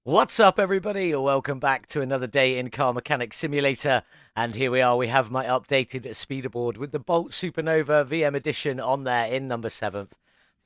What's up, everybody? Welcome back to another day in Car Mechanic Simulator. And here we are. We have my updated speeder board with the Bolt Supernova VM edition on there in number 7th.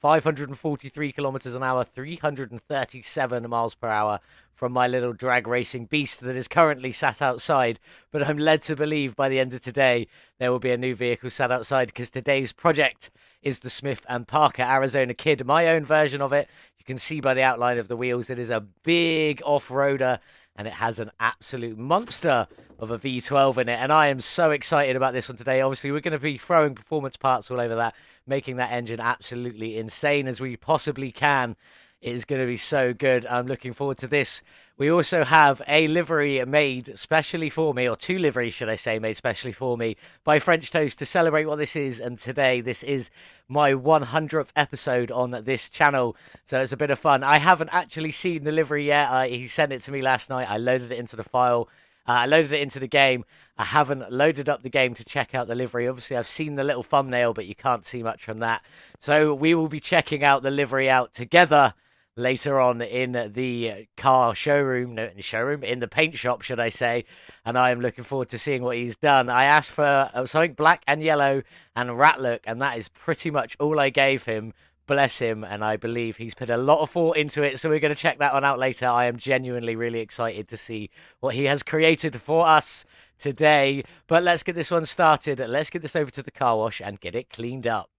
543 kilometers an hour, 337 miles per hour from my little drag racing beast that is currently sat outside. But I'm led to believe by the end of today there will be a new vehicle sat outside because today's project is the Smith&Parker Arizona Kid, my own version of it. You can see by the outline of the wheels, it is a big off-roader and it has an absolute monster of a V12 in it. And I am so excited about this one today. Obviously, we're going to be throwing performance parts all over that, making that engine absolutely insane as we possibly can. It is going to be so good. I'm looking forward to this. We also have a livery made specially for me, or two liveries, should I say, made specially for me by French Toast to celebrate what this is. And today, this is my 100th episode on this channel. So it's a bit of fun. I haven't actually seen the livery yet. He sent it to me last night. I loaded it into the file. I loaded it into the game. I haven't loaded up the game to check out the livery. Obviously, I've seen the little thumbnail, but you can't see much from that. So we will be checking out the livery out together later on in the car showroom, no, in the showroom, in the paint shop, should I say. And I am looking forward to seeing what he's done. I asked for something black and yellow and rat look, and that is pretty much all I gave him. Bless him, and I believe he's put a lot of thought into it, so we're going to check that one out later. I am genuinely really excited to see what he has created for us today. But let's get this one started. Let's get this over to the car wash and get it cleaned up.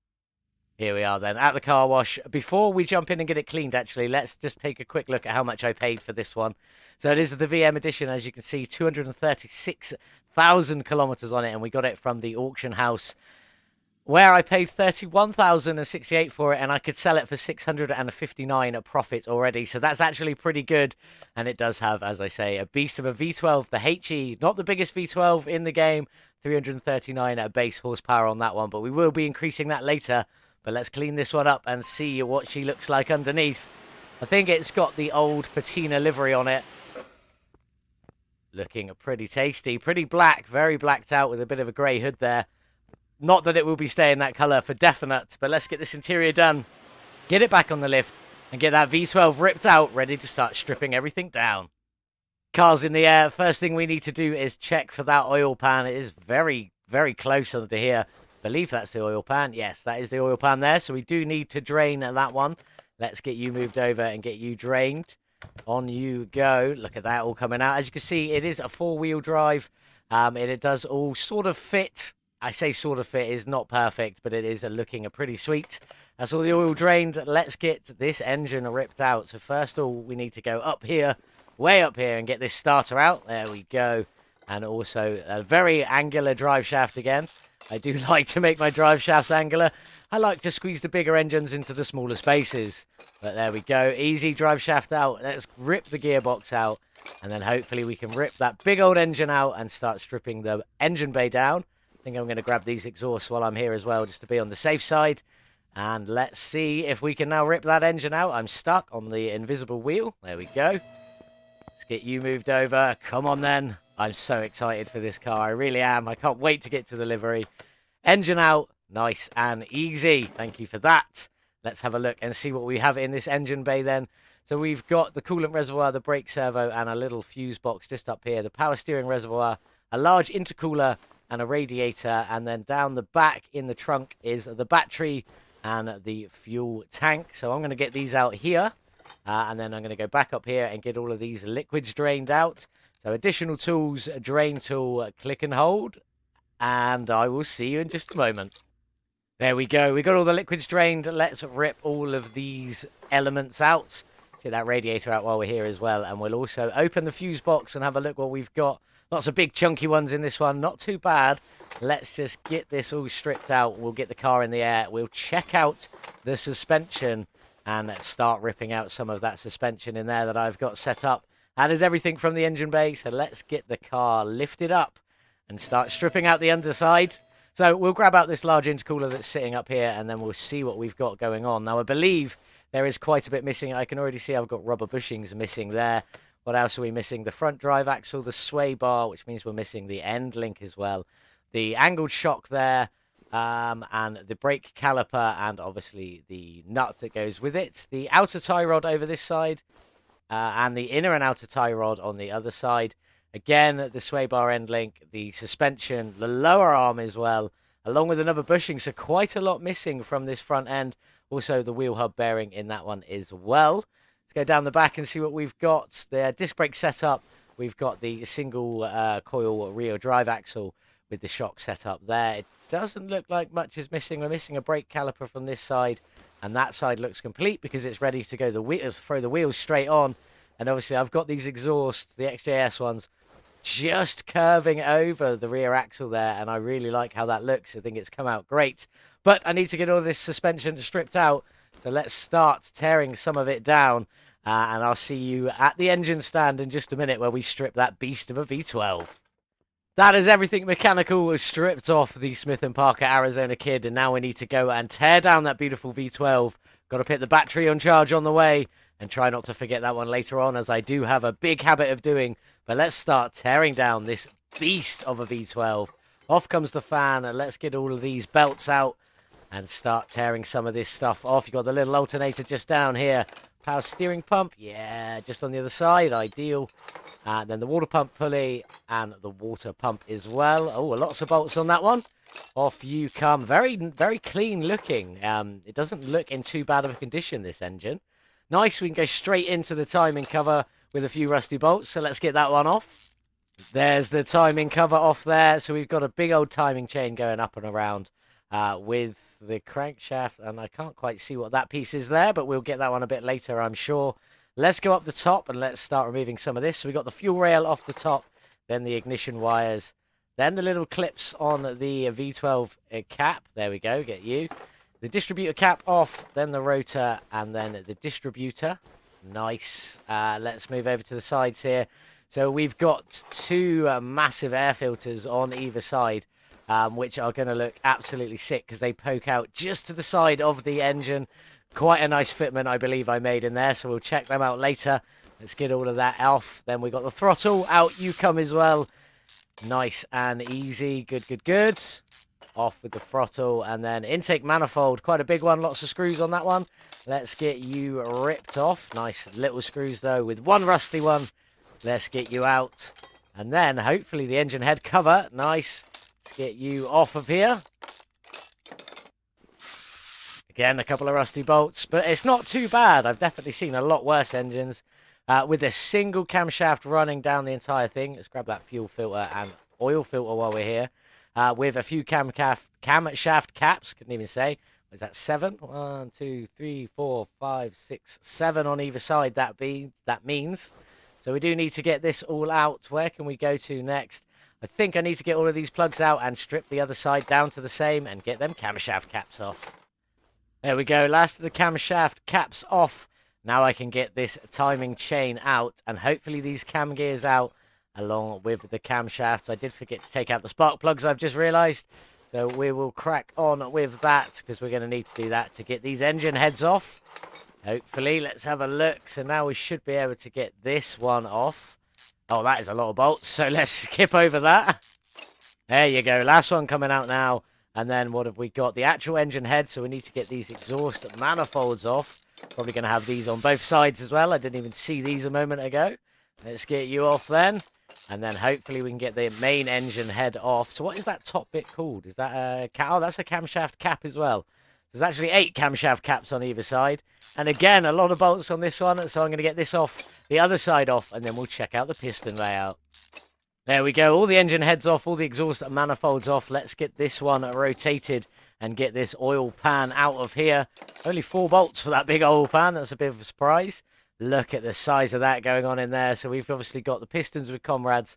Here we are then at the car wash. Before we jump in and get it cleaned, actually, let's just take a quick look at how much I paid for this one. So it is the VM edition, as you can see, 236,000 kilometers on it, and we got it from the auction house where I paid 31,068 for it, and I could sell it for 659 at profit already. So that's actually pretty good, and it does have, as I say, a beast of a V12, the HE, not the biggest V12 in the game, 339 at base horsepower on that one, but we will be increasing that later. But let's clean this one up and see what she looks like underneath. I think it's got the old patina livery on it. Looking pretty tasty, pretty black, very blacked out with a bit of a grey hood there. Not that it will be staying that colour for definite, but let's get this interior done. Get it back on the lift and get that V12 ripped out, ready to start stripping everything down. Car's in the air. First thing we need to do is check for that oil pan. It is very, very close under here. Believe that's the oil pan. Yes, that is the oil pan there. So we do need to drain that one. Let's get you moved over and get you drained. On you go. Look at that all coming out. As you can see, it is a four-wheel drive. And it does all sort of fit. I say sort of fit, is not perfect, but it is looking pretty sweet. That's all the oil drained. Let's get this engine ripped out. So first of all, we need to go up here, way up here, and get this starter out. There we go. And also a very angular drive shaft again. I do like to make my drive shafts angular. I like to squeeze the bigger engines into the smaller spaces. But there we go. Easy drive shaft out. Let's rip the gearbox out. And then hopefully we can rip that big old engine out and start stripping the engine bay down. I think I'm going to grab these exhausts while I'm here as well, just to be on the safe side. And let's see if we can now rip that engine out. I'm stuck on the invisible wheel. There we go. Let's get you moved over. Come on then. I'm so excited for this car. I really am. I can't wait to get to the livery. Engine out. Nice and easy. Thank you for that. Let's have a look and see what we have in this engine bay then. So we've got the coolant reservoir, the brake servo, and a little fuse box just up here. The power steering reservoir, a large intercooler, and a radiator. And then down the back in the trunk is the battery and the fuel tank. So I'm going to get these out here. And then I'm going to go back up here and get all of these liquids drained out. So additional tools, drain tool, click and hold, and I will see you in just a moment. There we go. We got all the liquids drained. Let's rip all of these elements out. Get that radiator out while we're here as well. And we'll also open the fuse box and have a look what we've got. Lots of big chunky ones in this one. Not too bad. Let's just get this all stripped out. We'll get the car in the air. We'll check out the suspension and start ripping out some of that suspension in there that I've got set up. That is everything from the engine bay, so let's get the car lifted up and start stripping out the underside. So we'll grab out this large intercooler that's sitting up here, and then we'll see what we've got going on. Now, I believe there is quite a bit missing. I can already see I've got rubber bushings missing there. What else are we missing? The front drive axle, the sway bar, which means we're missing the end link as well. The angled shock there, and the brake caliper, and obviously the nut that goes with it. The outer tie rod over this side. and the inner and outer tie rod on the other side. Again, the sway bar end link, the suspension, the lower arm as well, along with another bushing. So quite a lot missing from this front end. Also, the wheel hub bearing in that one as well. Let's go down the back and see what we've got. The disc brake setup. We've got the single coil rear drive axle with the shock setup there. It doesn't look like much is missing. We're missing a brake caliper from this side, and that side looks complete because it's ready to go. The wheels, throw the wheels straight on. And obviously, I've got these exhausts, the XJS ones, just curving over the rear axle there, and I really like how that looks. I think it's come out great, but I need to get all this suspension stripped out, so let's start tearing some of it down, and I'll see you at the engine stand in just a minute where we strip that beast of a V12. That is everything mechanical stripped off the Smith&Parker Arizona Kid, and now we need to go and tear down that beautiful V12. Got to put the battery on charge on the way, and try not to forget that one later on, as I do have a big habit of doing. But let's start tearing down this beast of a V12. Off comes the fan, and let's get all of these belts out and start tearing some of this stuff off. You've got the little alternator just down here. Power steering pump, yeah, just on the other side, ideal. And then the water pump pulley and the water pump as well. Oh, lots of bolts on that one. Off you come. Very, very clean looking. It doesn't look in too bad of a condition, this engine. Nice, we can go straight into the timing cover with a few rusty bolts, so let's get that one off. There's the timing cover off there, so we've got a big old timing chain going up and around with the crankshaft, and I can't quite see what that piece is there, but we'll get that one a bit later, I'm sure. Let's go up the top and let's start removing some of this. So we've got the fuel rail off the top, then the ignition wires, then the little clips on the V12 cap. There we go, get you. The distributor cap off, then the rotor, and then the distributor. Nice. Let's move over to the sides here. So we've got two massive air filters on either side, which are going to look absolutely sick because they poke out just to the side of the engine. Quite a nice fitment, I believe, I made in there, so we'll check them out later. Let's get all of that off. Then we got the throttle out. You come as well. Nice and easy. Good, good, good. Off with the throttle, and then intake manifold, quite a big one, lots of screws on that one. Let's get you ripped off. Nice little screws though, with one rusty one. Let's get you out, and then hopefully the engine head cover. Nice. Let's get you off of here. Again, a couple of rusty bolts, but it's not too bad. I've definitely seen a lot worse engines with a single camshaft running down the entire thing. Let's grab that fuel filter and oil filter while we're here. With a few camshaft caps, couldn't even say. Was that 7? 1, 2, 3, 4, 5, 6, 7 on either side. That means. So we do need to get this all out. Where can we go to next? I think I need to get all of these plugs out and strip the other side down to the same and get them camshaft caps off. There we go. Last of the camshaft caps off. Now I can get this timing chain out and hopefully these cam gears out, along with the camshafts. I did forget to take out the spark plugs, I've just realised. So we will crack on with that, because we're going to need to do that to get these engine heads off. Hopefully, let's have a look. So now we should be able to get this one off. Oh, that is a lot of bolts, so let's skip over that. There you go, last one coming out now. And then what have we got? The actual engine head, so we need to get these exhaust manifolds off. Probably going to have these on both sides as well. I didn't even see these a moment ago. Let's get you off then. And then hopefully we can get the main engine head off. So what is that top bit called? Is that a cap? Oh, that's a camshaft cap as well. There's actually 8 camshaft caps on either side. And again, a lot of bolts on this one. So I'm going to get this off, the other side off, and then we'll check out the piston layout. There we go. All the engine heads off, all the exhaust manifolds off. Let's get this one rotated and get this oil pan out of here. Only 4 bolts for that big oil pan. That's a bit of a surprise. Look at the size of that going on in there. So we've obviously got the pistons with comrades,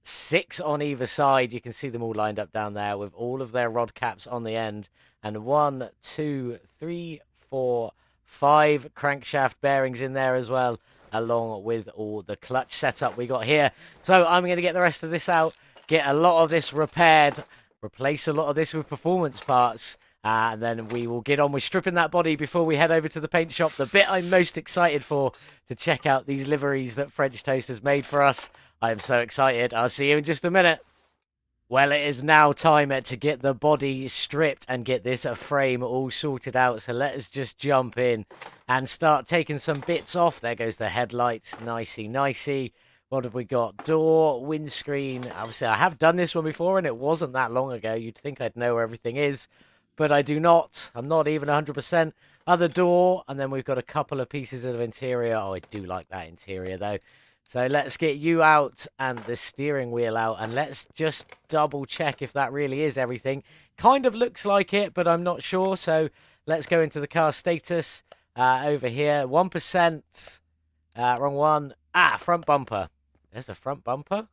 6 on either side. You can see them all lined up down there with all of their rod caps on the end. And 1, 2, 3, 4, 5 crankshaft bearings in there as well, along with all the clutch setup we got here. So I'm going to get the rest of this out, get a lot of this repaired, replace a lot of this with performance parts. And then we will get on with stripping that body before we head over to the paint shop. The bit I'm most excited for, to check out these liveries that French Toast has made for us. I am so excited. I'll see you in just a minute. Well, it is now time to get the body stripped and get this frame all sorted out. So let us just jump in and start taking some bits off. There goes the headlights. Nicey, nicey. What have we got? Door, windscreen. Obviously, I have done this one before, and it wasn't that long ago. You'd think I'd know where everything is, but I do not. I'm not even 100%. Other door, and then we've got a couple of pieces of interior. Oh, I do like that interior, though. So let's get you out and the steering wheel out, and let's just double check if that really is everything. Kind of looks like it, but I'm not sure. So let's go into the car status over here. 1%. Wrong one. Front bumper. There's a front bumper.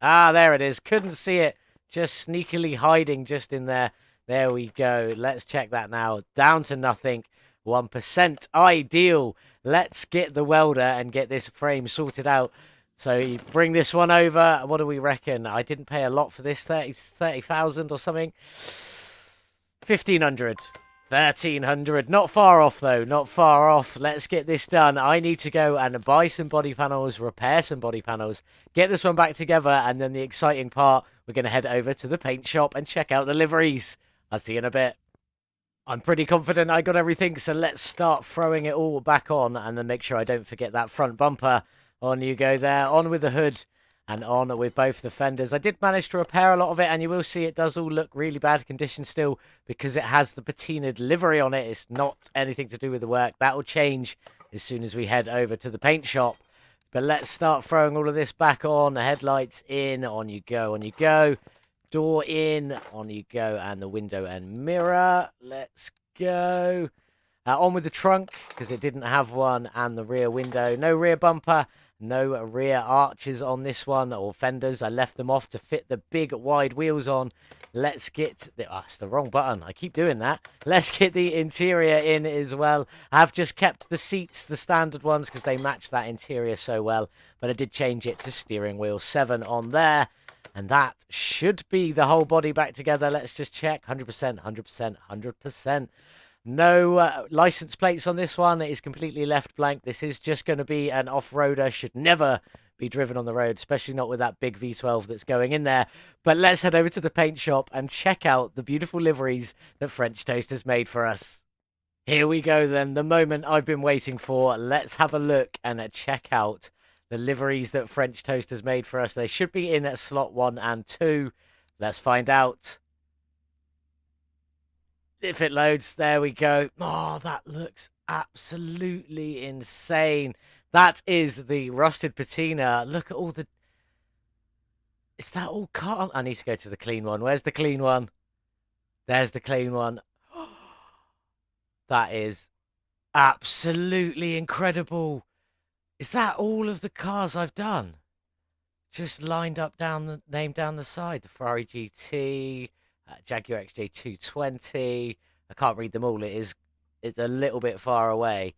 There it is. Couldn't see it. Just sneakily hiding just in there. There we go. Let's check that now. Down to nothing. 1%. Ideal. Let's get the welder and get this frame sorted out. So you bring this one over. What do we reckon? I didn't pay a lot for this. 30,000 or something. 1,500. 1,300. Not far off, though. Not far off. Let's get this done. I need to go and buy some body panels, repair some body panels, get this one back together, and then the exciting part, we're going to head over to the paint shop and check out the liveries. I'll see you in a bit. I'm pretty confident I got everything, so let's start throwing it all back on and then make sure I don't forget that front bumper. On you go there. On with the hood. And on with both the fenders. I did manage to repair a lot of it, and you will see it does all look really bad condition still because it has the patinaed livery on it. It's not anything to do with the work. That will change as soon as we head over to the paint shop. But let's start throwing all of this back on. The headlights in. On you go. On you go. Door in. On you go. And the window and mirror. Let's go. On with the trunk because it didn't have one. And the rear window. No rear bumper. No rear arches on this one, or fenders. I left them off to fit the big wide wheels on. Let's get it's the wrong button. I keep doing that. Let's get the interior in as well. I've just kept the seats, the standard ones, because they match that interior so well. But I did change it to steering wheel 7 on there. And that should be the whole body back together. Let's just check. 100%, 100%, 100%. No license plates on this one. It is completely left blank. This is just going to be an off-roader. Should never be driven on the road, especially not with that big V12 that's going in there. But let's head over to the paint shop and check out the beautiful liveries that French Toast has made for us. Here we go then, the moment I've been waiting for. Let's have a look and check out the liveries that French Toast has made for us. They should be in at slot 1 and 2. Let's find out. If it loads, there we go. Oh, that looks absolutely insane. That is the rusted patina. Look at all the... Is that all cut? I need to go to the clean one. Where's the clean one? There's the clean one. That is absolutely incredible. Is that all of the cars I've done? Just lined up down the name down the side. The Ferrari GT... Jaguar XJ220. I can't read them all. It's a little bit far away.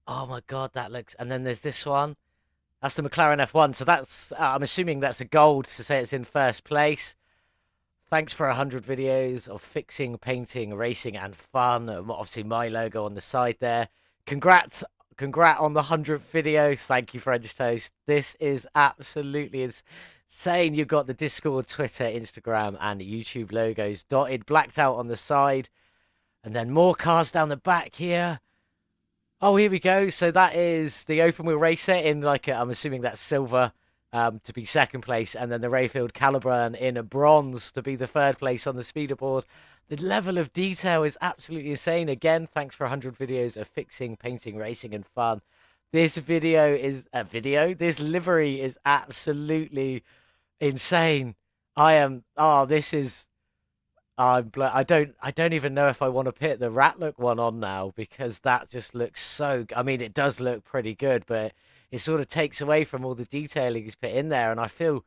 Oh my god, that looks... And then there's this one. That's the McLaren F1. So that's... I'm assuming that's a gold to say it's in first place. Thanks for 100 videos of fixing, painting, racing, and fun. Obviously, my logo on the side there. Congrats on the 100th video. Thank you, French Toast. This is absolutely insane. You've got the Discord, Twitter, Instagram, and YouTube logos dotted, blacked out on the side. And then more cars down the back here. Oh, here we go. So that is the open wheel racer in like I'm assuming that's silver to be second place. And then the Rayfield Caliburn in a bronze to be the third place on the speeder board. The level of detail is absolutely insane. Again, thanks for 100 videos of fixing, painting, racing, and fun. This video is this livery is absolutely insane. I don't even know if I want to put the Ratlook one on now because that just looks so... I mean, it does look pretty good, but it sort of takes away from all the detailing he's put in there, and I feel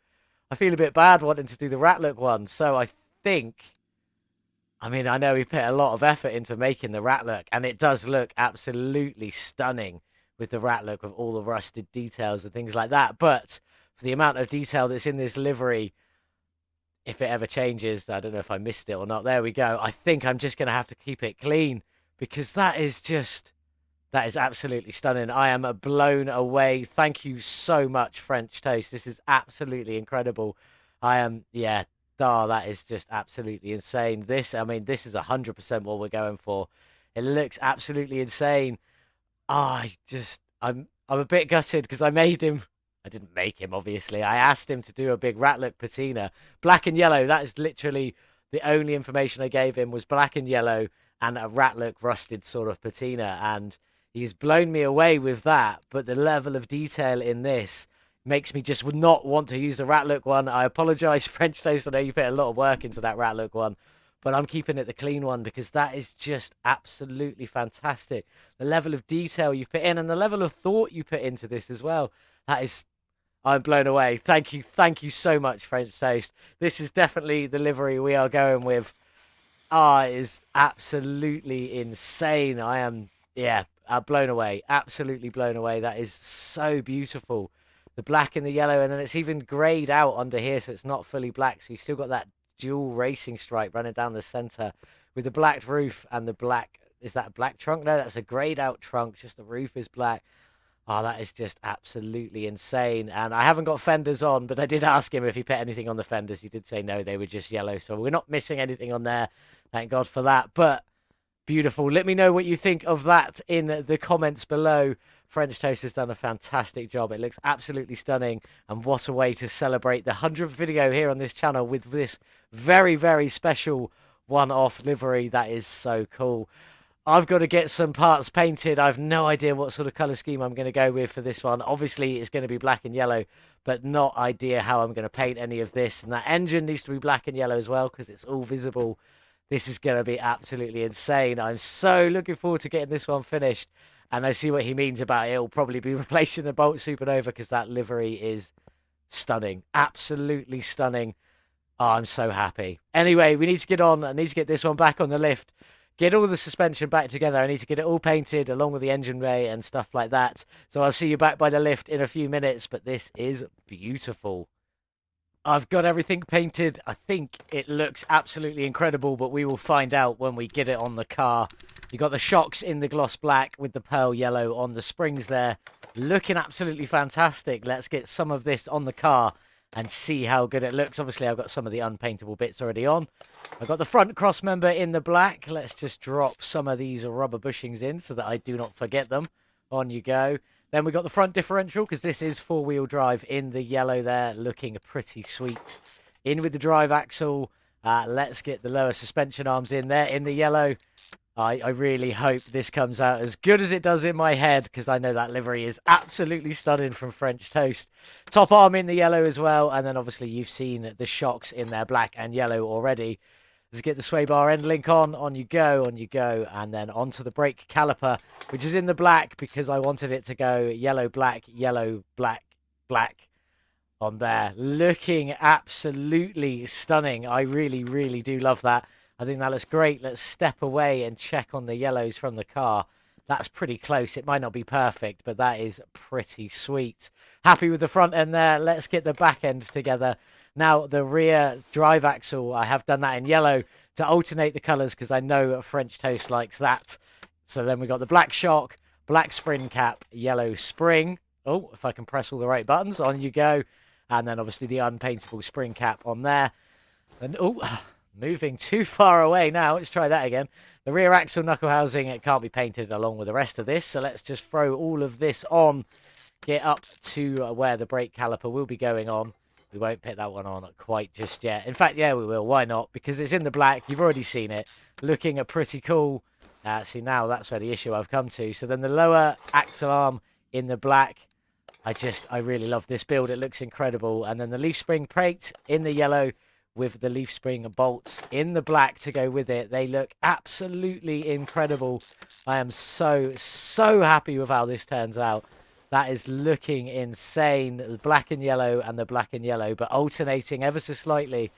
a bit bad wanting to do the Ratlook one. So I think... I mean, I know he put a lot of effort into making the Ratlook, and it does look absolutely stunning with the Ratlook, with all the rusted details and things like that. But for the amount of detail that's in this livery, if it ever changes, I don't know if I missed it or not. There we go. I think I'm just going to have to keep it clean because that is absolutely stunning. I am blown away. Thank you so much, French Toast. This is absolutely incredible. That is just absolutely insane. This is 100% what we're going for. It looks absolutely insane. I'm a bit gutted because I made him. I didn't make him, obviously. I asked him to do a big rat look patina, black and yellow. That is literally the only information I gave him was black and yellow and a rat look rusted sort of patina, and he's blown me away with that. But the level of detail in this makes me just would not want to use the rat look one. I apologize, French Toast. I know you put a lot of work into that rat look one, but I'm keeping it the clean one because that is just absolutely fantastic. The level of detail you put in and the level of thought you put into this as well. That is, I'm blown away. Thank you so much, French Toast. This is definitely the livery we are going with. It is absolutely insane. I am, yeah, blown away. Absolutely blown away. That is so beautiful. The black and the yellow, and then it's even grayed out under here, so it's not fully black. So you still got that dual racing stripe running down the center with the black roof and the black. Is that a black trunk? No, that's a grayed out trunk. Just the roof is black. Oh, that is just absolutely insane. And I haven't got fenders on, but I did ask him if he put anything on the fenders. He did say no, they were just yellow. So we're not missing anything on there. Thank God for that. But beautiful. Let me know what you think of that in the comments below. French Toast has done a fantastic job. It looks absolutely stunning. And what a way to celebrate the 100th video here on this channel with this very, very special one-off livery. That is so cool. I've got to get some parts painted. I've no idea what sort of color scheme I'm going to go with for this one. Obviously, it's going to be black and yellow, but not idea how I'm going to paint any of this. And that engine needs to be black and yellow as well because it's all visible. This is going to be absolutely insane. I'm so looking forward to getting this one finished. And I see what he means about it. It'll probably be replacing the Bolt Supernova because that livery is stunning. Absolutely stunning. Oh, I'm so happy. Anyway, we need to get on. I need to get this one back on the lift. Get all the suspension back together. I need to get it all painted along with the engine bay and stuff like that. So I'll see you back by the lift in a few minutes. But this is beautiful. I've got everything painted. I think it looks absolutely incredible, but we will find out when we get it on the car. You got the shocks in the gloss black with the pearl yellow on the springs there. Looking absolutely fantastic. Let's get some of this on the car and see how good it looks. Obviously, I've got some of the unpaintable bits already on. I've got the front cross member in the black. Let's just drop some of these rubber bushings in so that I do not forget them. On you go. Then we got the front differential because this is four-wheel drive in the yellow there, looking pretty sweet. In with the drive axle. Let's get the lower suspension arms in there in the yellow. I really hope this comes out as good as it does in my head because I know that livery is absolutely stunning from French Toast. Top arm in the yellow as well. And then obviously you've seen the shocks in there black and yellow already. Let's get the sway bar end link on you go, and then onto the brake caliper, which is in the black because I wanted it to go yellow, black, black on there. Looking absolutely stunning. I really, really do love that. I think that looks great. Let's step away and check on the yellows from the car. That's pretty close. It might not be perfect, but that is pretty sweet. Happy with the front end there. Let's get the back end together. Now, the rear drive axle, I have done that in yellow to alternate the colours because I know French Toast likes that. So then we got the black shock, black spring cap, yellow spring. Oh, if I can press all the right buttons, on you go. And then obviously the unpaintable spring cap on there. And oh, moving too far away now. Let's try that again. The rear axle knuckle housing, it can't be painted along with the rest of this. So let's just throw all of this on. Get up to where the brake caliper will be going on. We won't put that one on quite just yet. In fact, yeah, we will. Why not? Because it's in the black. You've already seen it. Looking pretty cool. See, now that's where the issue I've come to. So then the lower axle arm in the black. I really love this build. It looks incredible. And then the leaf spring plate in the yellow with the leaf spring bolts in the black to go with it. They look absolutely incredible. I am so happy with how this turns out. That is looking insane. The black and yellow and the black and yellow, but alternating ever so slightly.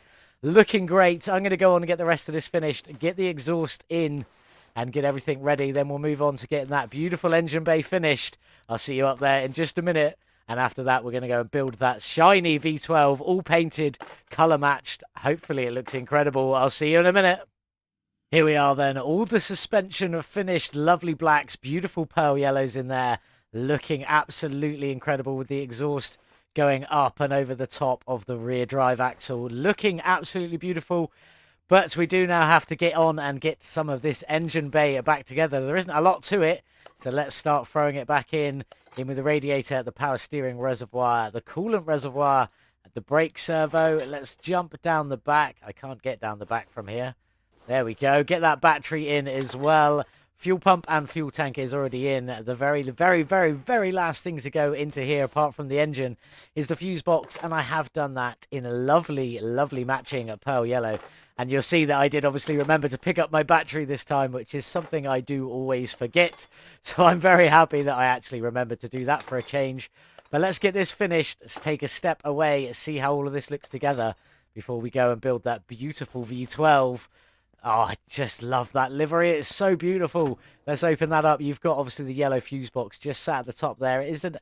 Looking great. I'm going to go on and get the rest of this finished, get the exhaust in and get everything ready. Then we'll move on to getting that beautiful engine bay finished. I'll see you up there in just a minute. And after that, we're going to go and build that shiny V12, all painted, colour matched. Hopefully it looks incredible. I'll see you in a minute. Here we are then. All the suspension are finished. Lovely blacks, beautiful pearl yellows in there. Looking absolutely incredible with the exhaust going up and over the top of the rear drive axle. Looking absolutely beautiful. But we do now have to get on and get some of this engine bay back together. There isn't a lot to it, so let's start throwing it back in with the radiator, the power steering reservoir, the coolant reservoir, the brake servo. Let's jump down the back. I can't get down the back from here. There we go. Get that battery in as well. Fuel pump and fuel tank is already in. The very last thing to go into here, apart from the engine, is the fuse box. And I have done that in a lovely matching pearl yellow. And you'll see that I did obviously remember to pick up my battery this time, which is something I do always forget. So I'm very happy that I actually remembered to do that for a change. But let's get this finished. Let's take a step away, see how all of this looks together before we go and build that beautiful V12. Oh, I just love that livery. It's so beautiful. Let's open that up. You've got obviously the yellow fuse box just sat at the top there. It is an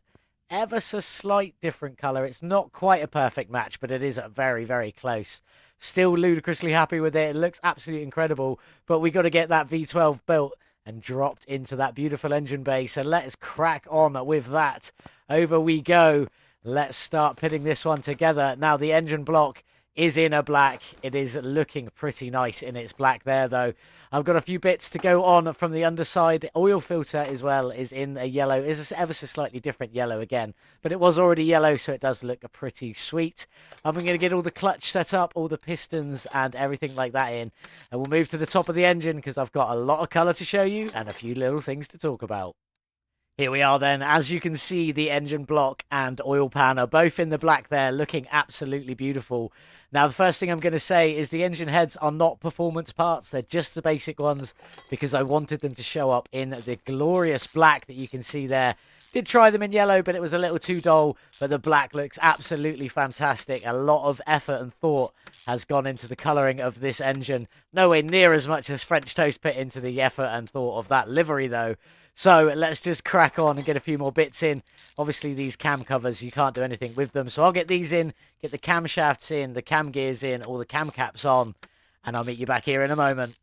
ever so slight different color. It's not quite a perfect match, but it is very close. Still ludicrously happy with it. It looks absolutely incredible, but we got to get that V12 built and dropped into that beautiful engine bay. So let's crack on with that. Over we go. Let's start putting this one together. Now the engine block is in a black. It is looking pretty nice in its black there, though. I've got a few bits to go on from the underside. Oil filter as well is in a yellow. It's ever so slightly different yellow again, but it was already yellow, so it does look pretty sweet. I'm going to get all the clutch set up, all the pistons and everything like that in, and we'll move to the top of the engine because I've got a lot of colour to show you and a few little things to talk about. Here we are then. As you can see, the engine block and oil pan are both in the black there, looking absolutely beautiful. Now, the first thing I'm going to say is the engine heads are not performance parts. They're just the basic ones because I wanted them to show up in the glorious black that you can see there. Did try them in yellow, but it was a little too dull. But the black looks absolutely fantastic. A lot of effort and thought has gone into the colouring of this engine. Nowhere near as much as French Toast put into the effort and thought of that livery, though. So let's just crack on and get a few more bits in. Obviously, these cam covers, you can't do anything with them. So I'll get these in, get the camshafts in, the cam gears in, all the cam caps on, and I'll meet you back here in a moment.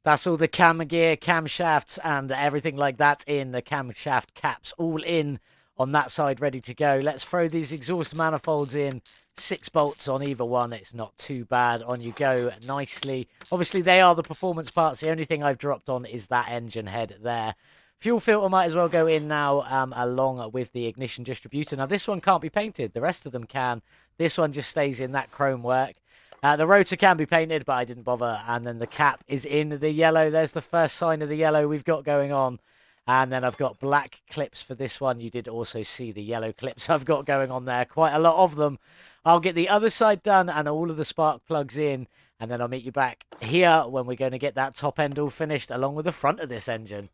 That's all the cam gear, camshafts, and everything like that in. The camshaft caps all in on that side, ready to go. Let's throw these exhaust manifolds in. 6 bolts on either one. It's not too bad. On you go nicely. Obviously, they are the performance parts. The only thing I've dropped on is that engine head there. Fuel filter might as well go in now along with the ignition distributor. Now, this one can't be painted. The rest of them can. This one just stays in that chrome work. The rotor can be painted, but I didn't bother. And then the cap is in the yellow. There's the first sign of the yellow we've got going on. And then I've got black clips for this one. You did also see the yellow clips I've got going on there. Quite a lot of them. I'll get the other side done and all of the spark plugs in. And then I'll meet you back here when we're going to get that top end all finished along with the front of this engine.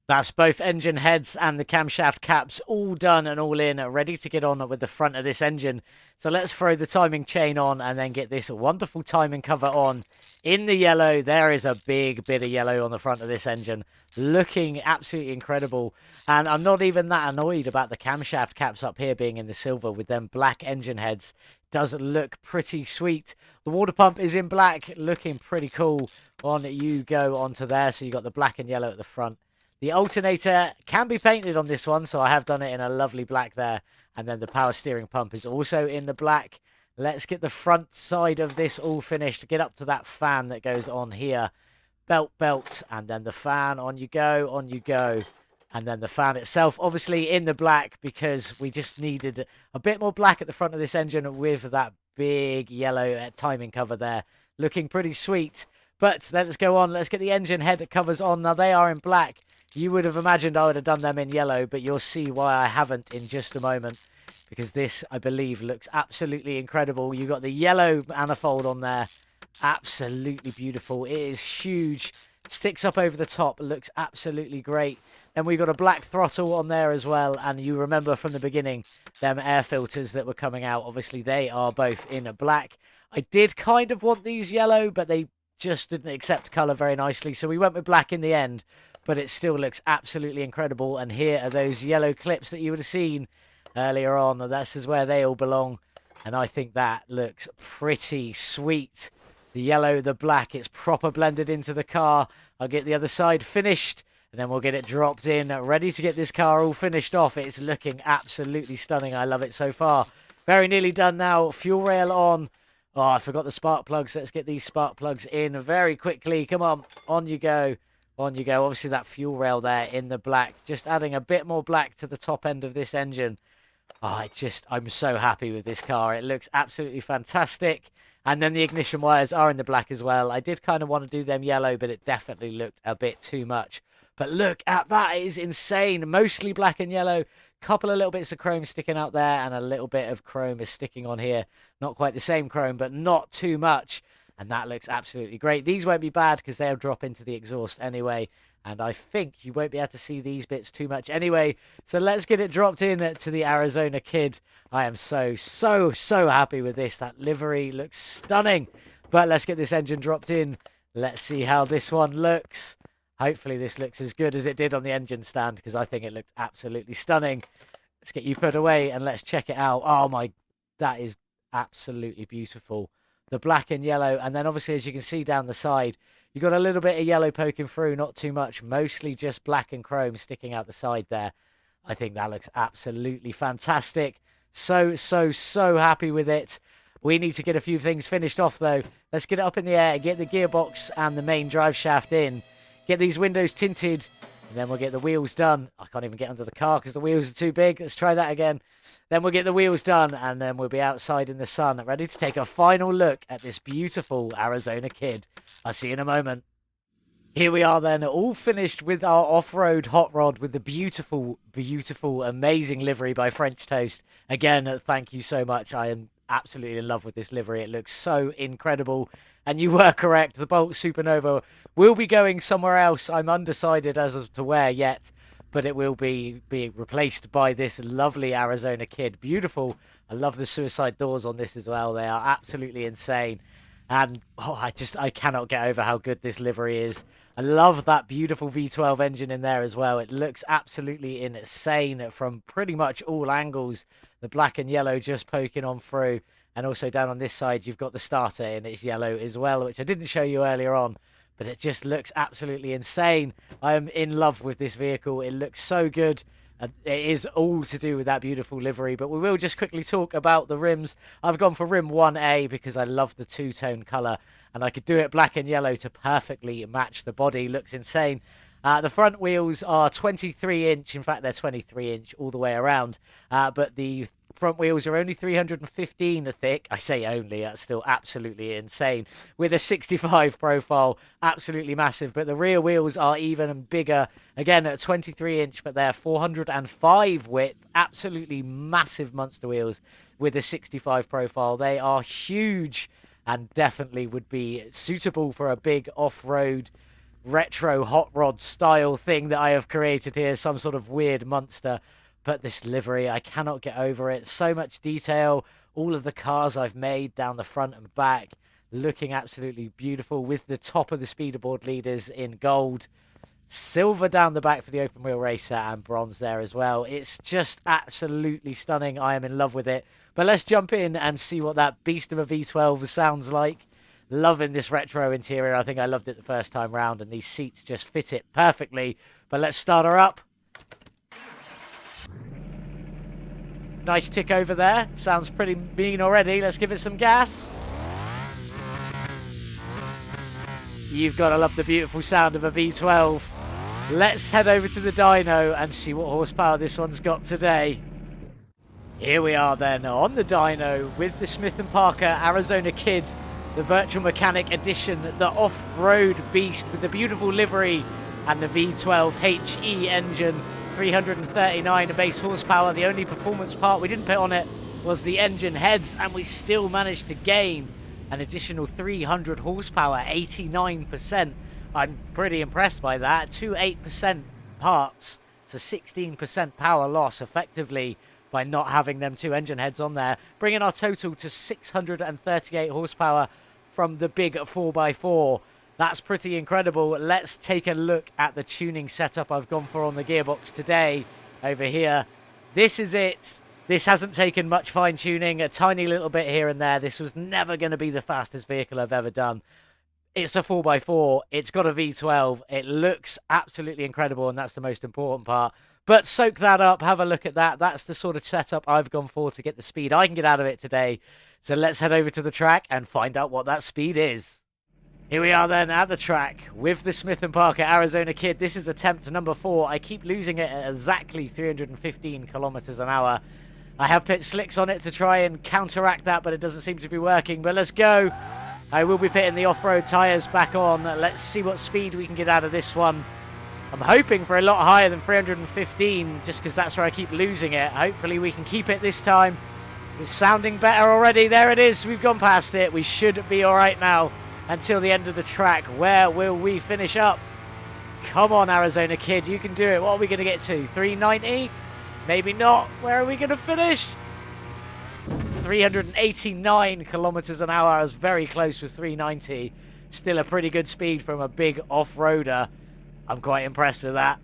That's both engine heads and the camshaft caps all done and all in, ready to get on with the front of this engine. So let's throw the timing chain on and then get this wonderful timing cover on in the yellow. There is a big bit of yellow on the front of this engine, looking absolutely incredible. And I'm not even that annoyed about the camshaft caps up here being in the silver with them black engine heads. Does look pretty sweet. The water pump is in black, looking pretty cool. On you go onto there, so you got the black and yellow at the front. The alternator can be painted on this one, so I have done it in a lovely black there. And then the power steering pump is also in the black. Let's get the front side of this all finished. Get up to that fan that goes on here. Belt, and then the fan. On you go, on you go. And then the fan itself, obviously in the black, because we just needed a bit more black at the front of this engine with that big yellow timing cover there. Looking pretty sweet. But let's go on. Let's get the engine head covers on. Now, they are in black. You would have imagined I would have done them in yellow, but you'll see why I haven't in just a moment. Because this, I believe, looks absolutely incredible. You got the yellow manifold on there. Absolutely beautiful. It is huge. Sticks up over the top. Looks absolutely great. Then we've got a black throttle on there as well. And you remember from the beginning, them air filters that were coming out. Obviously, they are both in a black. I did kind of want these yellow, but they just didn't accept colour very nicely. So we went with black in the end. But it still looks absolutely incredible. And here are those yellow clips that you would have seen earlier on. This is where they all belong. And I think that looks pretty sweet. The yellow, the black, it's proper blended into the car. I'll get the other side finished. And then we'll get it dropped in, ready to get this car all finished off. It's looking absolutely stunning. I love it so far. Very nearly done now. Fuel rail on. Oh, I forgot the spark plugs. Let's get these spark plugs in very quickly. Come on you go. On you go. Obviously, that fuel rail there in the black. Just adding a bit more black to the top end of this engine. Oh, I'm so happy with this car. It looks absolutely fantastic. And then the ignition wires are in the black as well. I did kind of want to do them yellow, but it definitely looked a bit too much. But look at that. It is insane. Mostly black and yellow. Couple of little bits of chrome sticking out there, and a little bit of chrome is sticking on here. Not quite the same chrome, but not too much. And that looks absolutely great. These won't be bad because they'll drop into the exhaust anyway. And I think you won't be able to see these bits too much anyway. So let's get it dropped in to the Arizona Kid. I am so happy with this. That livery looks stunning. But let's get this engine dropped in. Let's see how this one looks. Hopefully this looks as good as it did on the engine stand, because I think it looked absolutely stunning. Let's get you put away and let's check it out. Oh my, that is absolutely beautiful. The black and yellow, and then obviously as you can see down the side, you got a little bit of yellow poking through, not too much, mostly just black and chrome sticking out the side there. I think that looks absolutely fantastic. So happy with it. We need to get a few things finished off though. Let's get it up in the air, get the gearbox and the main drive shaft in. Get these windows tinted, and then we'll get the wheels done. I can't even get under the car because the wheels are too big. Let's try that again. Then we'll get the wheels done, and then we'll be outside in the sun, ready to take a final look at this beautiful Arizona Kid. I'll see you in a moment. Here we are then, all finished with our off-road hot rod with the beautiful, amazing livery by French Toast. Again, thank you so much. I am absolutely in love with this livery. It looks so incredible. And you were correct. The Bolt Supernova will be going somewhere else. I'm undecided as to where yet, but it will be replaced by this lovely Arizona Kid. Beautiful. I love the suicide doors on this as well. They are absolutely insane. And oh, I cannot get over how good this livery is. I love that beautiful V12 engine in there as well. It looks absolutely insane from pretty much all angles. The black and yellow just poking on through. And also down on this side, you've got the starter in its yellow as well, which I didn't show you earlier on. But it just looks absolutely insane. I am in love with this vehicle. It looks so good. It is all to do with that beautiful livery. But we will just quickly talk about the rims. I've gone for rim 1A because I love the two-tone colour. And I could do it black and yellow to perfectly match the body. Looks insane. The front wheels are 23-inch. In fact, they're 23-inch all the way around. But the front wheels are only 315 thick. I say only, that's still absolutely insane. With a 65 profile, absolutely massive. But the rear wheels are even bigger. Again, at 23-inch, but they're 405 width. Absolutely massive monster wheels with a 65 profile. They are huge and definitely would be suitable for a big off-road retro hot rod style thing that I have created here. Some sort of weird monster. But this livery, I cannot get over it. So much detail. All of the cars I've made down the front and back looking absolutely beautiful with the top of the speederboard leaders in gold. Silver down the back for the open wheel racer and bronze there as well. It's just absolutely stunning. I am in love with it. But let's jump in and see what that beast of a V12 sounds like. Loving this retro interior. I think I loved it the first time round, and these seats just fit it perfectly. But let's start her up. Nice tick over there. Sounds pretty mean already. Let's give it some gas. You've got to love the beautiful sound of a V12. Let's head over to the dyno and see what horsepower this one's got today. Here we are then on the dyno with the Smith&Parker Arizona Kid, the Virtual Mechanic Edition, the off-road beast with the beautiful livery and the V12 HE engine. 339 base horsepower. The only performance part we didn't put on it was the engine heads, and we still managed to gain an additional 300 horsepower, 89%. I'm pretty impressed by that. 8% parts, so 16% power loss effectively by not having them two engine heads on there, bringing our total to 638 horsepower from the big 4x4. That's pretty incredible. Let's take a look at the tuning setup I've gone for on the gearbox today over here. This is it. This hasn't taken much fine tuning, a tiny little bit here and there. This was never going to be the fastest vehicle I've ever done. It's a 4x4. It's got a V12. It looks absolutely incredible, and that's the most important part. But soak that up. Have a look at that. That's the sort of setup I've gone for to get the speed I can get out of it today So let's head over to the track and find out what that speed is. Here we are then at the track with the Smith&Parker Arizona Kid. This is attempt number 4. I keep losing it at exactly 315 kilometers an hour. I have put slicks on it to try and counteract that, but it doesn't seem to be working. But let's go. I will be putting the off-road tyres back on. Let's see what speed we can get out of this one. I'm hoping for a lot higher than 315, just because that's where I keep losing it. Hopefully we can keep it this time. It's sounding better already. There it is. We've gone past it. We should be all right now until the end of the track. Where will we finish up? Come on, Arizona Kid. You can do it. What are we going to get to? 390? Maybe not. Where are we going to finish? 389 kilometers an hour. I was very close with 390. Still a pretty good speed from a big off-roader. I'm quite impressed with that.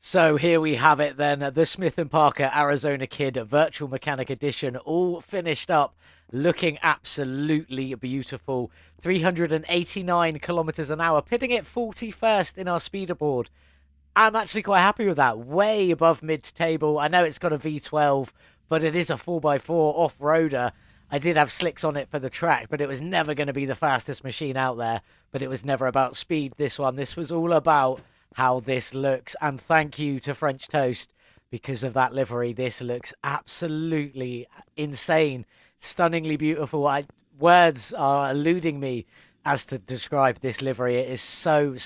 So here we have it then, the Smith&Parker Arizona Kid Virtual Mechanic Edition, all finished up, looking absolutely beautiful. 389 kilometers an hour, pitting it 41st in our speederboard. I'm actually quite happy with that, way above mid-table. I know it's got a V12, but it is a 4x4 off-roader. I did have slicks on it for the track, but it was never going to be the fastest machine out there. But it was never about speed, this one. This was all about how this looks. And thank you to French Toast because of that livery. This looks absolutely insane. Stunningly beautiful. Words are eluding me as to describe this livery. It is so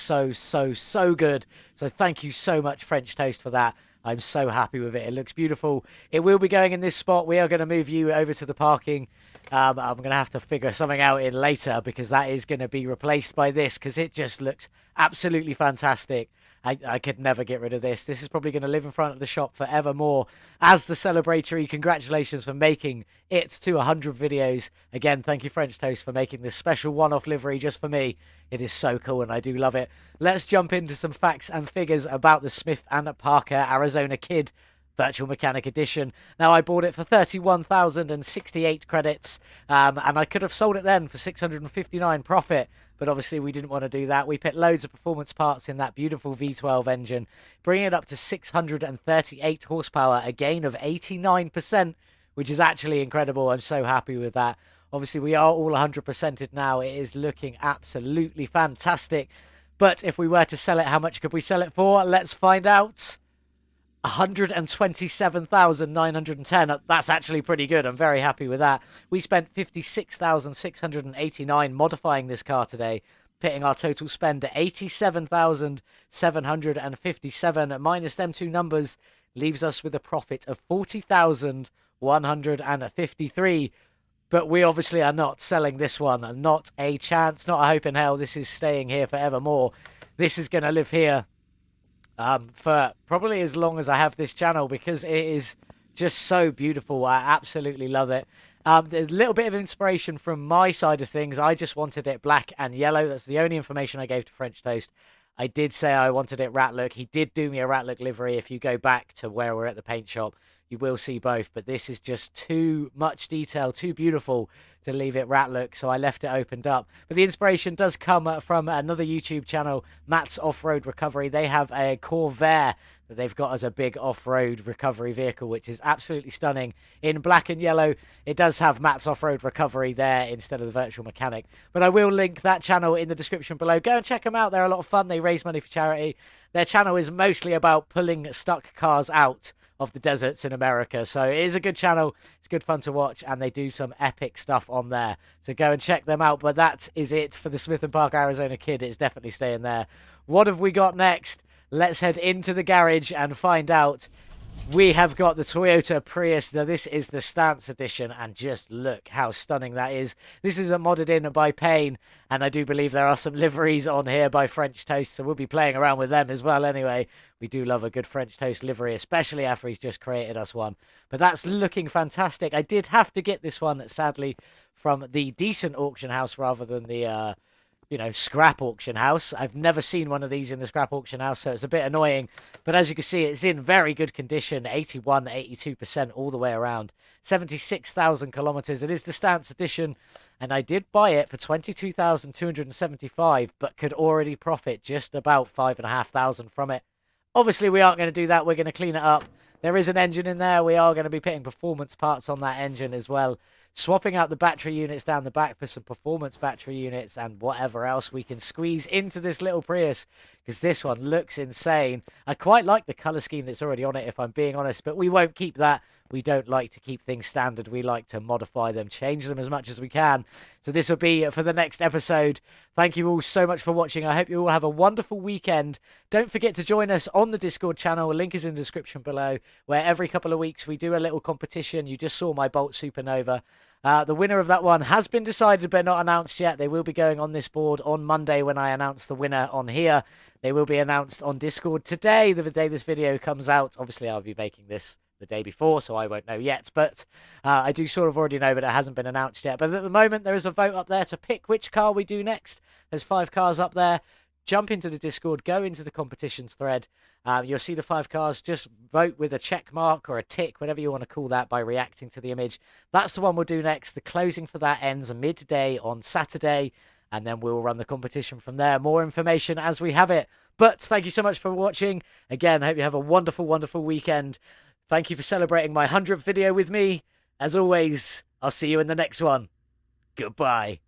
good. So thank you so much, French Toast, for that. I'm so happy with it. It looks beautiful. It will be going in this spot. We are going to move you over to the parking. I'm going to have to figure something out in later because that is going to be replaced by this because it just looks absolutely fantastic. I could never get rid of this. This is probably going to live in front of the shop forevermore as the celebratory. Congratulations for making it to 100 videos. Again, thank you, French Toast, for making this special one-off livery just for me. It is so cool and I do love it. Let's jump into some facts and figures about the Smith&Parker Arizona Kid Virtual Mechanic Edition. Now, I bought it for 31,068 credits, and I could have sold it then for 659 profit, but obviously we didn't want to do that. We put loads of performance parts in that beautiful V12 engine, bringing it up to 638 horsepower, a gain of 89%, which is actually incredible. I'm so happy with that. Obviously, we are all 100%ed now. It is looking absolutely fantastic. But if we were to sell it, how much could we sell it for? Let's find out. 127,910. That's actually pretty good. I'm very happy with that. We spent 56,689 modifying this car today, pitting our total spend at 87,757. Minus them two numbers leaves us with a profit of 40,153. But we obviously are not selling this one. Not a chance. Not a hope in hell. This is staying here forevermore. This is going to live here for probably as long as I have this channel because it is just so beautiful. I absolutely love it. There's a little bit of inspiration from my side of things. I just wanted it black and yellow. That's the only information I gave to French Toast. I did say I wanted it rat look. He did do me a rat look livery. If you go back to where we're at the paint shop, you will see both, but this is just too much detail, too beautiful to leave it rat look, so I left it opened up. But the inspiration does come from another YouTube channel, Matt's Off-Road Recovery. They have a Corvair that they've got as a big off-road recovery vehicle, which is absolutely stunning. In black and yellow, it does have Matt's Off-Road Recovery there instead of the Virtual Mechanic. But I will link that channel in the description below. Go and check them out. They're a lot of fun. They raise money for charity. Their channel is mostly about pulling stuck cars out of the deserts in America, so it is a good channel. It's good fun to watch, and they do some epic stuff on there, so go and check them out. But that is it for the Smith&Parker Arizona Kid. It's definitely staying there. What have we got next? Let's head into the garage and find out. We have got the Toyota Prius. Now, this is the Stance Edition, and just look how stunning that is. This is modded in by Payne, and I do believe there are some liveries on here by French Toast, so we'll be playing around with them as well anyway. We do love a good French Toast livery, especially after he's just created us one. But that's looking fantastic. I did have to get this one, sadly, from the decent auction house rather than the scrap auction house. I've never seen one of these in the scrap auction house, so it's a bit annoying. But as you can see, it's in very good condition, 81, 82% all the way around. 76,000 kilometers. It is the Stance Edition, and I did buy it for 22,275, but could already profit just about 5,500 from it. Obviously, we aren't going to do that. We're going to clean it up. There is an engine in there. We are going to be putting performance parts on that engine as well swapping out the battery units down the back for some performance battery units and whatever else we can squeeze into this little Prius, because this one looks insane. I quite like the color scheme that's already on it, if I'm being honest, but we won't keep that. We don't like to keep things standard. We like to modify them, change them as much as we can. So this will be for the next episode. Thank you all so much for watching. I hope you all have a wonderful weekend. Don't forget to join us on the Discord channel. A link is in the description below, where every couple of weeks we do a little competition. You just saw my Bolt Supernova. The winner of that one has been decided but not announced yet. They will be going on this board on Monday when I announce the winner on here. They will be announced on Discord today, the day this video comes out. Obviously, I'll be making this the day before, so I won't know yet. But I do sort of already know, but it hasn't been announced yet. But at the moment, there is a vote up there to pick which car we do next. There's 5 cars up there. Jump into the Discord, go into the competitions thread. You'll see the 5 cars. Just vote with a check mark or a tick, whatever you want to call that, by reacting to the image. That's the one we'll do next. The closing for that ends midday on Saturday, and then we'll run the competition from there. More information as we have it. But thank you so much for watching. Again, I hope you have a wonderful, wonderful weekend. Thank you for celebrating my 100th video with me. As always, I'll see you in the next one. Goodbye.